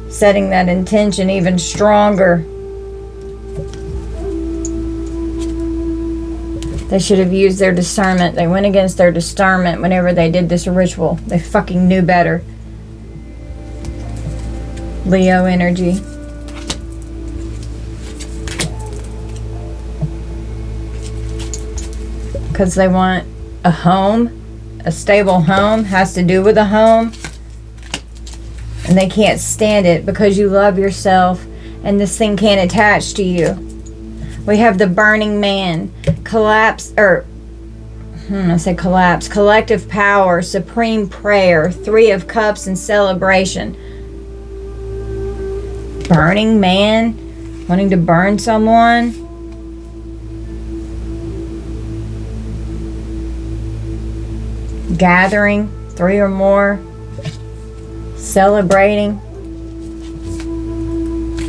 Setting that intention even stronger. They should have used their discernment. They went against their discernment whenever they did this ritual. They fucking knew better. Leo energy. Because they want a home. A stable home has to do with a home. And they can't stand it because you love yourself and this thing can't attach to you. We have the burning man. Collapse, collective power, supreme prayer, 3 of cups, and celebration. Burning man, wanting to burn someone. Gathering, 3 or more. Celebrating.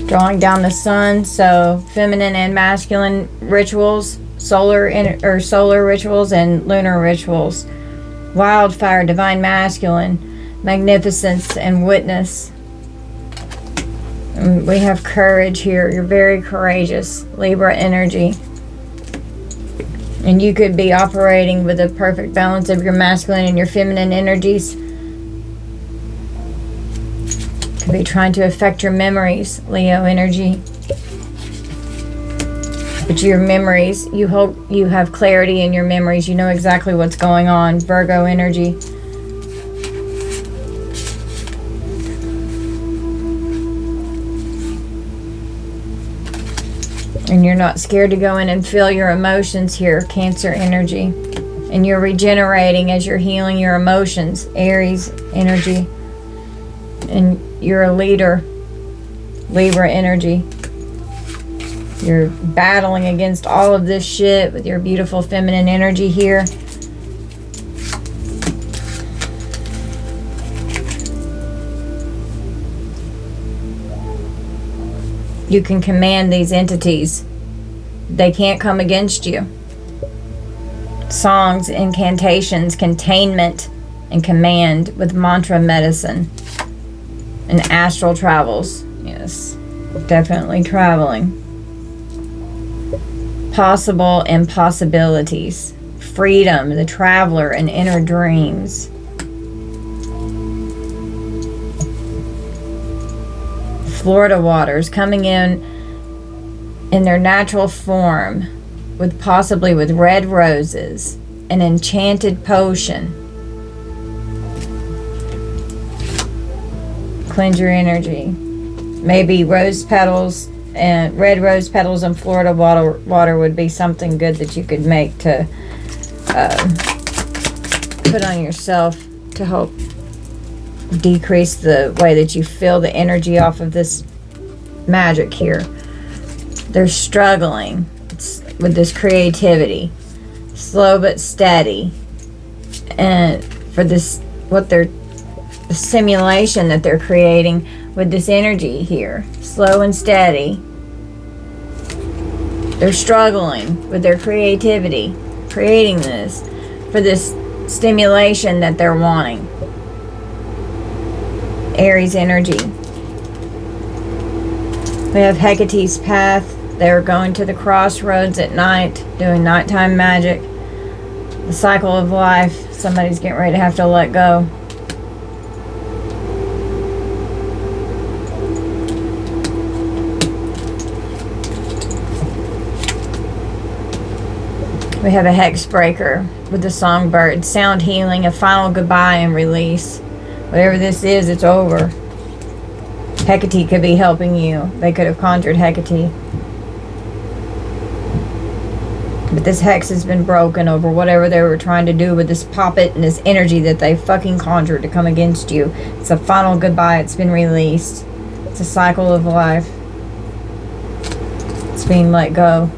Drawing down the sun, so feminine and masculine rituals, solar rituals and lunar rituals. Wildfire, divine masculine, magnificence and witness. And we have courage here. You're very courageous. Libra energy. And you could be operating with a perfect balance of your masculine and your feminine energies. Could be trying to affect your memories, Leo energy. But your memories, you have clarity in your memories. You know exactly what's going on, Virgo energy. And you're not scared to go in and feel your emotions here, Cancer energy. And you're regenerating as you're healing your emotions, Aries energy. And you're a leader, Libra energy. You're battling against all of this shit with your beautiful feminine energy here. You can command these entities. They can't come against you. Songs, incantations, containment, and command with mantra medicine. And astral travels. Yes, definitely traveling. Possible impossibilities. Freedom, the traveler, and inner dreams. Florida waters coming in their natural form, with possibly with red roses, an enchanted potion. Cleanse your energy. Maybe rose petals and red rose petals and Florida water would be something good that you could make to put on yourself to help decrease the way that you feel the energy off of this magic here. They're struggling with this creativity, slow but steady, and for this the simulation that they're creating with this energy here, slow and steady. They're struggling with their creativity, creating this for this stimulation that they're wanting. Aries energy. We have Hecate's path. They're going to the crossroads at night, doing nighttime magic. The cycle of life. Somebody's getting ready to have to let go. We have a hex breaker with the songbird. Sound healing, a final goodbye and release. Whatever this is, it's over. Hecate could be helping you. They could have conjured Hecate. But this hex has been broken over whatever they were trying to do with this Poppet and this energy that they fucking conjured to come against you. It's a final goodbye. It's been released. It's a cycle of life. It's being let go.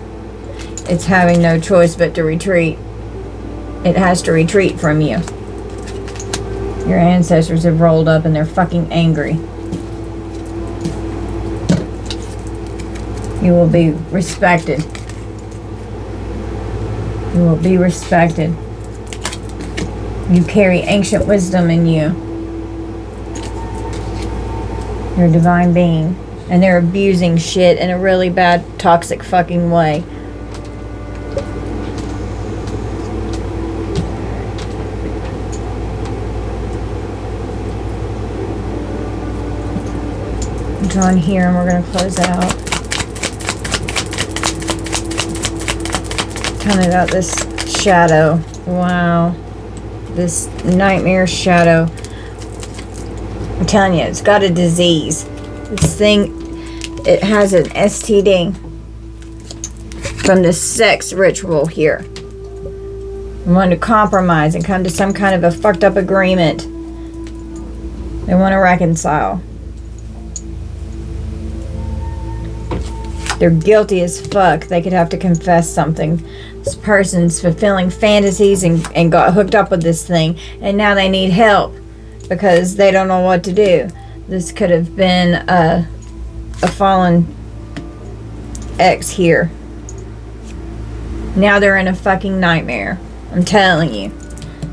It's having no choice but to retreat. It has to retreat from you. Your ancestors have rolled up and they're fucking angry. You will be respected. You will be respected. You carry ancient wisdom in you. You're a divine being. And they're abusing shit in a really bad, toxic fucking way. On here, and we're going to close out. Tell me about this shadow. Wow. This nightmare shadow. I'm telling you, it's got a disease. This thing, it has an STD from this sex ritual here. They want to compromise and come to some kind of a fucked up agreement. They want to reconcile. They're guilty as fuck. They could have to confess something. This person's fulfilling fantasies and got hooked up with this thing. And now they need help because they don't know what to do. This could have been a fallen ex here. Now they're in a fucking nightmare. I'm telling you.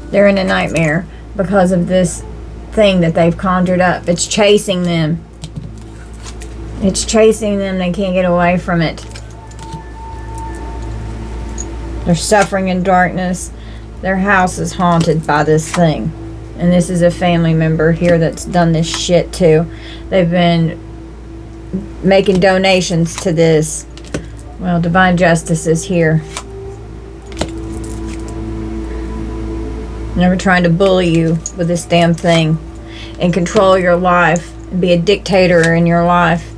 They're in a nightmare because of this thing that they've conjured up. It's chasing them. It's chasing them. They can't get away from it. They're suffering in darkness. Their house is haunted by this thing. And this is a family member here that's done this shit too. They've been making donations to this. Well, divine justice is here. Never trying to bully you with this damn thing and control your life and be a dictator in your life.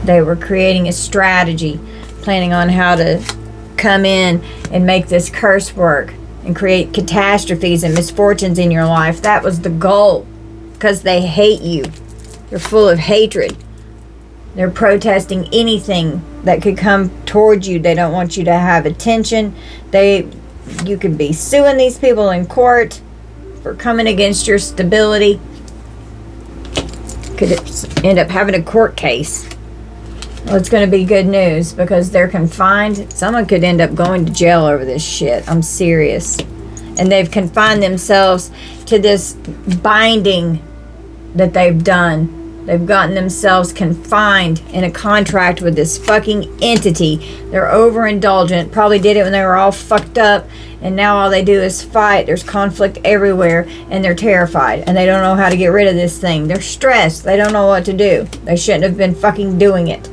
They were creating a strategy, planning on how to come in and make this curse work and create catastrophes and misfortunes in your life. That was the goal, because they hate you. They're full of hatred. They're protesting anything that could come towards you. They don't want you to have attention. You could be suing these people in court for coming against your stability. Could end up having a court case. Well, it's going to be good news because they're confined. Someone could end up going to jail over this shit. I'm serious. And they've confined themselves to this binding that they've done. They've gotten themselves confined in a contract with this fucking entity. They're overindulgent. Probably did it when they were all fucked up. And now all they do is fight. There's conflict everywhere. And they're terrified. And they don't know how to get rid of this thing. They're stressed. They don't know what to do. They shouldn't have been fucking doing it.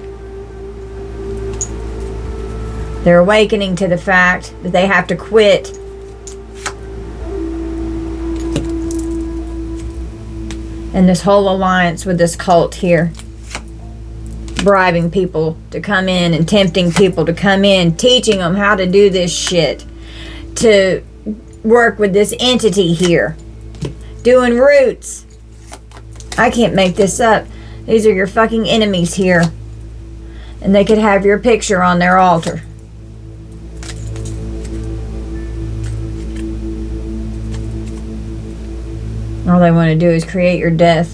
They're awakening to the fact that they have to quit. And this whole alliance with this cult here, bribing people to come in and tempting people to come in, teaching them how to do this shit, to work with this entity here, doing roots. I can't make this up. These are your fucking enemies here, and they could have your picture on their altar. All they want to do is create your death.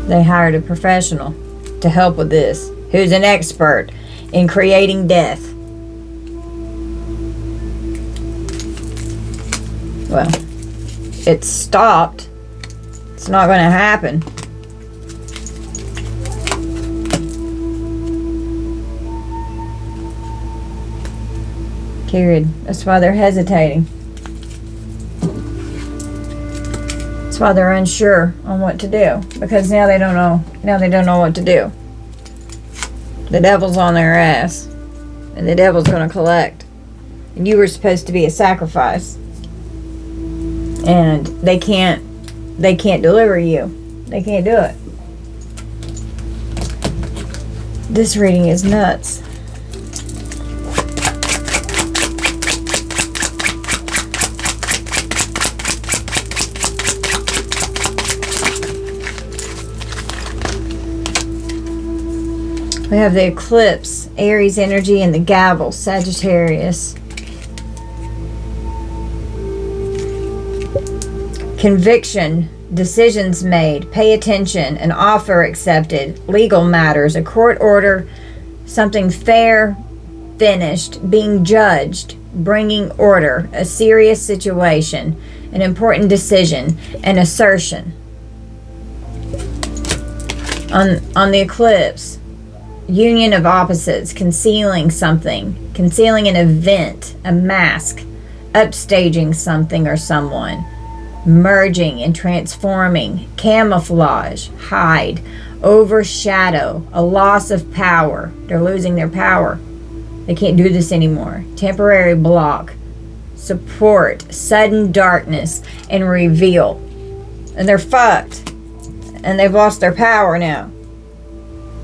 They hired a professional to help with this, who's an expert in creating death. Well, it's stopped. It's not going to happen. Period. That's why they're hesitating. That's why they're unsure on what to do. Because now they don't know. Now they don't know what to do. The devil's on their ass. And the devil's going to collect. And you were supposed to be a sacrifice. And they can't deliver you. They can't do it. This reading is nuts. We have the eclipse, Aries energy, and the gavel, Sagittarius. Conviction, decisions made, pay attention, an offer accepted, legal matters, a court order, something fair, finished, being judged, bringing order, a serious situation, an important decision, an assertion. On the eclipse, union of opposites, concealing something, concealing an event, a mask, upstaging something or someone, merging and transforming, camouflage, hide, overshadow, a loss of power. They're losing their power. They can't do this anymore. Temporary block, support, sudden darkness, and reveal. And they're fucked. And they've lost their power now.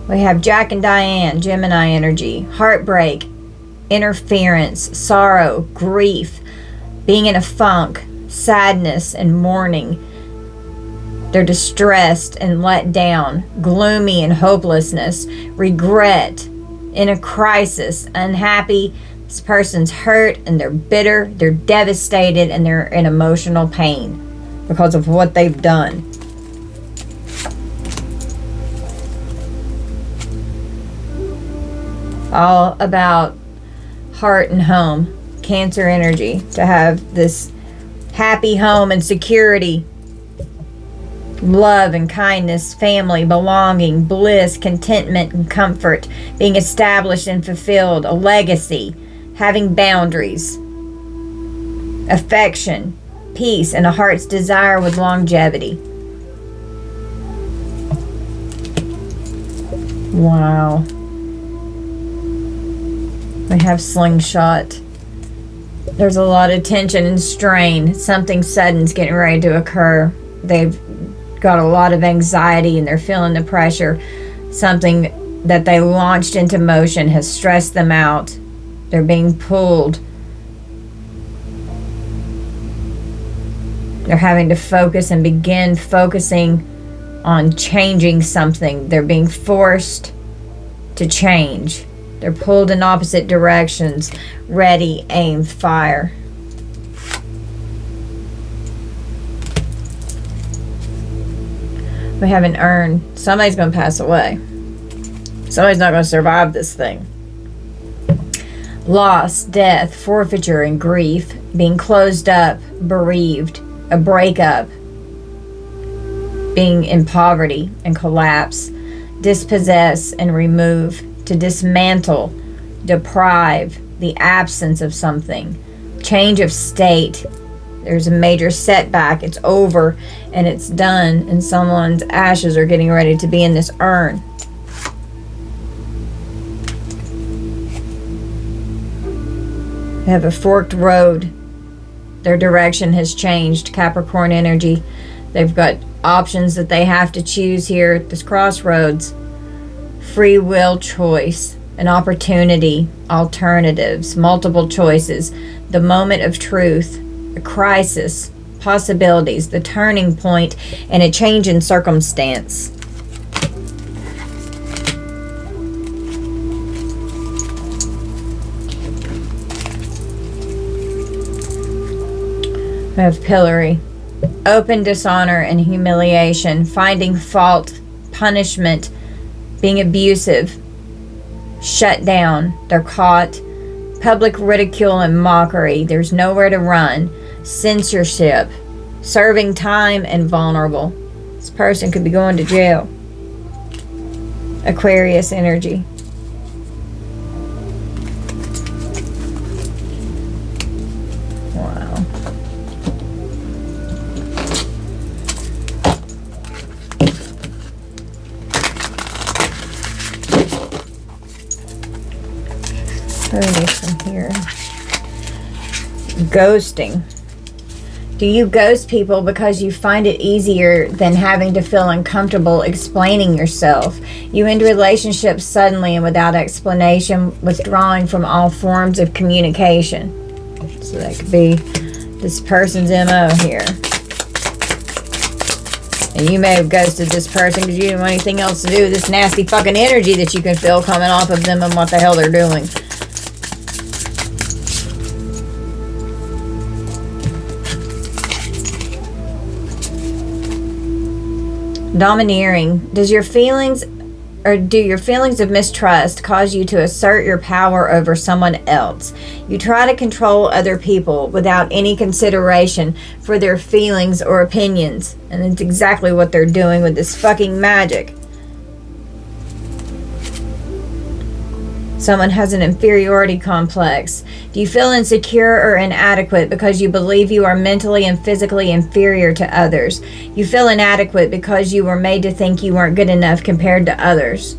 We have Jack and Diane, Gemini energy, heartbreak, interference, sorrow, grief, being in a funk, sadness and mourning. They're distressed and let down, gloomy and hopelessness, regret, in a crisis, unhappy. This person's hurt and they're bitter, they're devastated, and they're in emotional pain because of what they've done. All about heart and home, Cancer energy, to have this happy home and security. Love and kindness, family, belonging, bliss, contentment, and comfort. Being established and fulfilled. A legacy. Having boundaries. Affection, peace, and a heart's desire with longevity. Wow. We have slingshot. There's a lot of tension and strain. Something sudden's getting ready to occur. They've got a lot of anxiety and they're feeling the pressure. Something that they launched into motion has stressed them out. They're being pulled. They're having to focus and begin focusing on changing something. They're being forced to change. They're pulled in opposite directions. Ready, aim, fire. We have an urn. Somebody's going to pass away. Somebody's not going to survive this thing. Loss, death, forfeiture, and grief. Being closed up, bereaved, a breakup. Being in poverty and collapse. Dispossess and remove. To dismantle, deprive, the absence of something. Change of state. There's a major setback. It's over and it's done, and someone's ashes are getting ready to be in this urn. They have a forked road. Their direction has changed. Capricorn energy. They've got options that they have to choose here at this crossroads. Free will choice, an opportunity, alternatives, multiple choices, the moment of truth, a crisis, possibilities, the turning point, and a change in circumstance. We have pillory, open dishonor and humiliation, finding fault, punishment, being abusive, shut down, they're caught, public ridicule and mockery, there's nowhere to run, censorship, serving time, and vulnerable. This person could be going to jail. Aquarius energy. Wow. From here. Ghosting. Do you ghost people because you find it easier than having to feel uncomfortable explaining yourself? You end relationships suddenly and without explanation, withdrawing from all forms of communication. So that could be this person's MO here. And you may have ghosted this person because you didn't want anything else to do with this nasty fucking energy that you can feel coming off of them and what the hell they're doing. Domineering. Do your feelings of mistrust cause you to assert your power over someone else? You try to control other people without any consideration for their feelings or opinions. And it's exactly what they're doing with this fucking magic. Someone has an inferiority complex. Do you feel insecure or inadequate because you believe you are mentally and physically inferior to others? You feel inadequate because you were made to think you weren't good enough compared to others.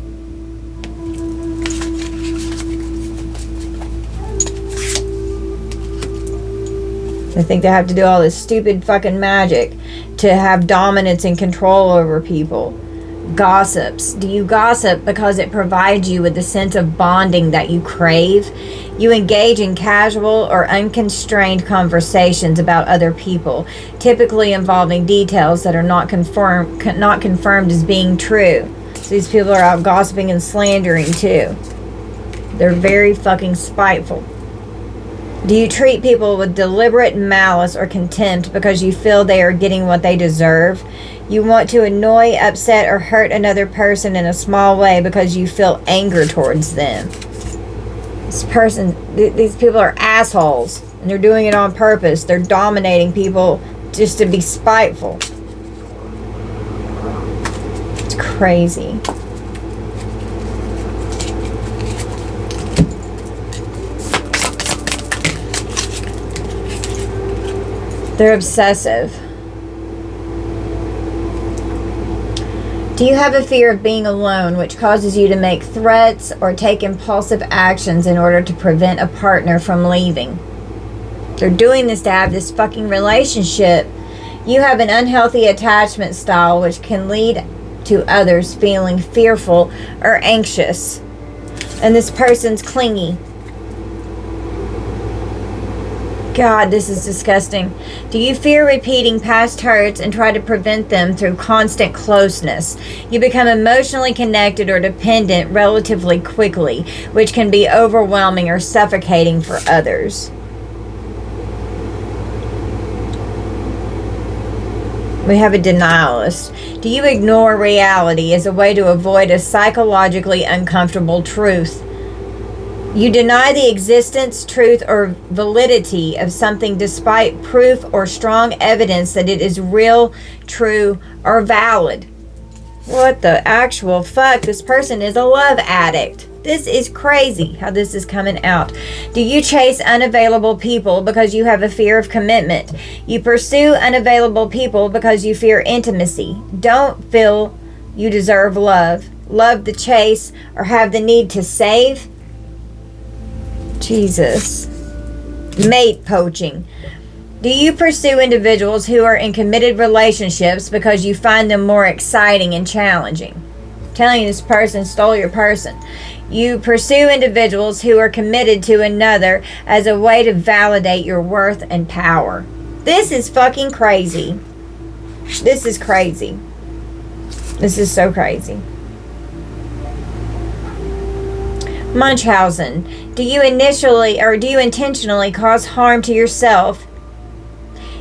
They think they have to do all this stupid fucking magic to have dominance and control over people. Gossips. Do you gossip because it provides you with the sense of bonding that you crave? You engage in casual or unconstrained conversations about other people, typically involving details that are not confirmed as being true. So these people are out gossiping and slandering too. They're very fucking spiteful. Do you treat people with deliberate malice or contempt because you feel they are getting what they deserve? You want to annoy, upset, or hurt another person in a small way because you feel anger towards them. These people are assholes, and they're doing it on purpose. They're dominating people just to be spiteful. Crazy. They're obsessive. Do you have a fear of being alone, which causes you to make threats or take impulsive actions in order to prevent a partner from leaving? They're doing this to have this fucking relationship. You have an unhealthy attachment style, which can lead to others feeling fearful or anxious. And this person's clingy. God, this is disgusting. Do you fear repeating past hurts and try to prevent them through constant closeness? You become emotionally connected or dependent relatively quickly, which can be overwhelming or suffocating for others. We have a denialist. Do you ignore reality as a way to avoid a psychologically uncomfortable truth? You deny the existence, truth, or validity of something despite proof or strong evidence that it is real, true, or valid. What the actual fuck? This person is a love addict. This is crazy how this is coming out. Do you chase unavailable people because you have a fear of commitment? You pursue unavailable people because you fear intimacy. Don't feel you deserve love. Love the chase or have the need to save? Jesus. Mate poaching. Do you pursue individuals who are in committed relationships because you find them more exciting and challenging? I'm telling you, this person stole your person. You pursue individuals who are committed to another as a way to validate your worth and power. This is fucking crazy. This is crazy. This is so crazy. Munchausen, do you intentionally cause harm to yourself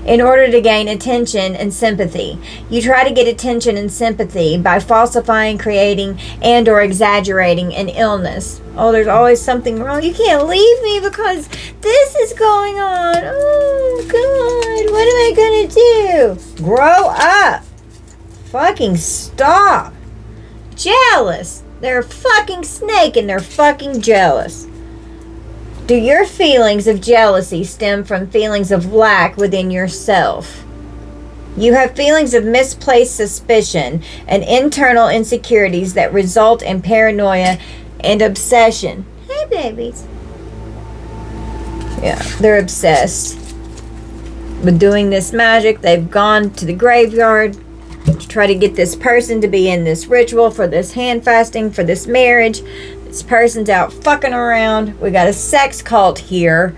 in order to gain attention and sympathy? You try to get attention and sympathy by falsifying, creating, and or exaggerating an illness. Oh, there's always something wrong. You can't leave me because this is going on. Oh, God. What am I going to do? Grow up. Fucking stop. Jealous. They're a fucking snake and they're fucking jealous. Do your feelings of jealousy stem from feelings of lack within yourself? You have feelings of misplaced suspicion and internal insecurities that result in paranoia and obsession. Hey, babies. Yeah, they're obsessed with doing this magic. They've gone to the graveyard to try to get this person to be in this ritual for this hand fasting, for this marriage. This person's out fucking around. We got a sex cult here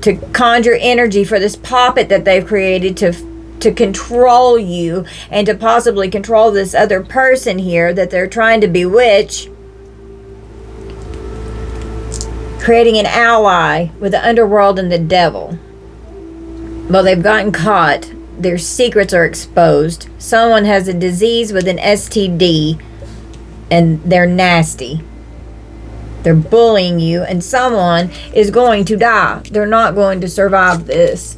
to conjure energy for this Poppet that they've created to control you and to possibly control this other person here that they're trying to bewitch. Creating an ally with the underworld and the devil. Well, they've gotten caught. Their secrets are exposed. Someone has a disease with an STD and they're nasty. They're bullying you and someone is going to die. They're not going to survive this.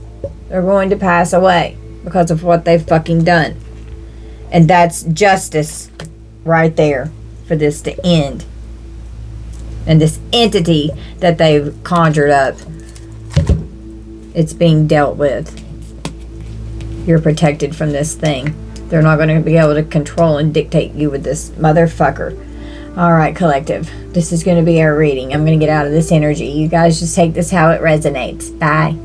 They're going to pass away because of what they've fucking done. And that's justice right there for this to end. And this entity that they've conjured up, it's being dealt with. You're protected from this thing. They're not going to be able to control and dictate you with this motherfucker. All right, collective. This is going to be our reading. I'm going to get out of this energy. You guys just take this how it resonates. Bye.